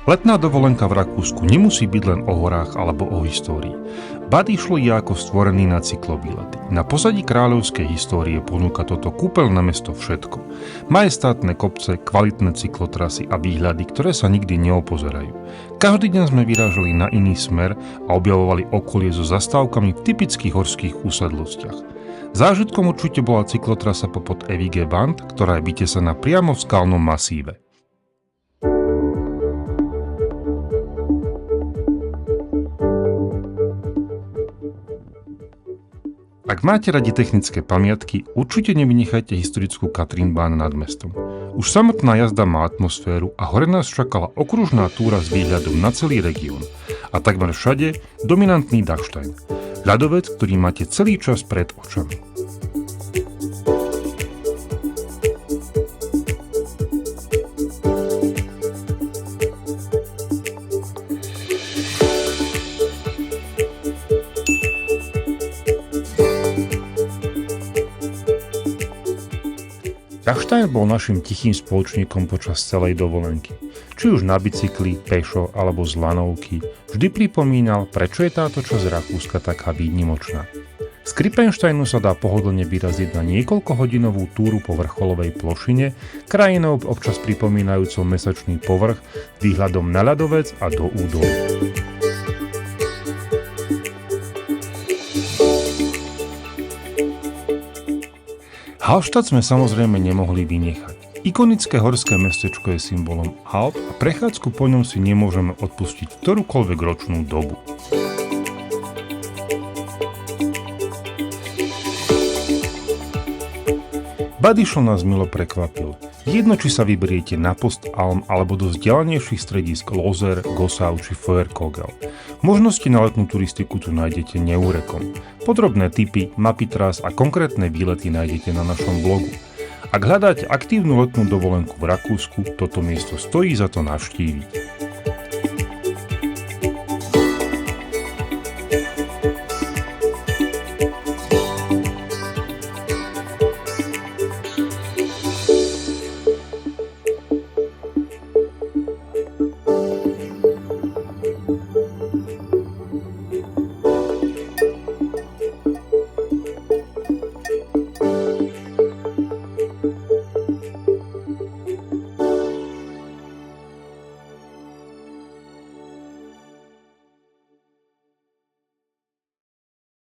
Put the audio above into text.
Letná dovolenka v Rakúsku nemusí byť len o horách alebo o histórii. Bad išlo je ako stvorený na cyklovýlety. Na pozadí kráľovskej histórie ponúka toto kúpeľné mesto všetko. Majestátne kopce, kvalitné cyklotrasy a výhľady, ktoré sa nikdy neopozerajú. Každý deň sme vyrážali na iný smer a objavovali okolie so zastávkami v typických horských usadlostiach. Zážitkom určite bola cyklotrasa popod Ewige Wand, ktorá je vytesaná priamo v skalnom masíve. Ak máte radi technické pamiatky, určite nevynechajte historickú Katrínbahn nad mestom. Už samotná jazda má atmosféru a hore nás čakala okružná túra s výhľadom na celý región. A takmer všade dominantný Dachstein. Ľadovec, ktorý máte celý čas pred očami. Dachstein bol našim tichým spoločníkom počas celej dovolenky. Či už na bicykli, pešo alebo z lanovky, vždy pripomínal, prečo je táto časť Rakúska taká výnimočná. Z Kripensteinu sa dá pohodlne vyraziť na niekoľkohodinovú túru po vrcholovej plošine, krajinou občas pripomínajúcou mesačný povrch, výhľadom na ľadovec a do údolí. Hallstatt sme samozrejme nemohli vynechať. Ikonické horské mestečko je symbolom Alp a prechádzku po ňom si nemôžeme odpustiť ktorúkoľvek ročnú dobu. Badišl nás milo prekvapil. Jedno, či sa vyberiete na Postalm alebo do vzdialenejších stredísk Lozère, Gossau či Feuerkogel. Možnosti na letnú turistiku tu nájdete neúrekom. Podrobné tipy, mapy trás a konkrétne výlety nájdete na našom blogu. Ak hľadáte aktívnu letnú dovolenku v Rakúsku, toto miesto stojí za to navštíviť.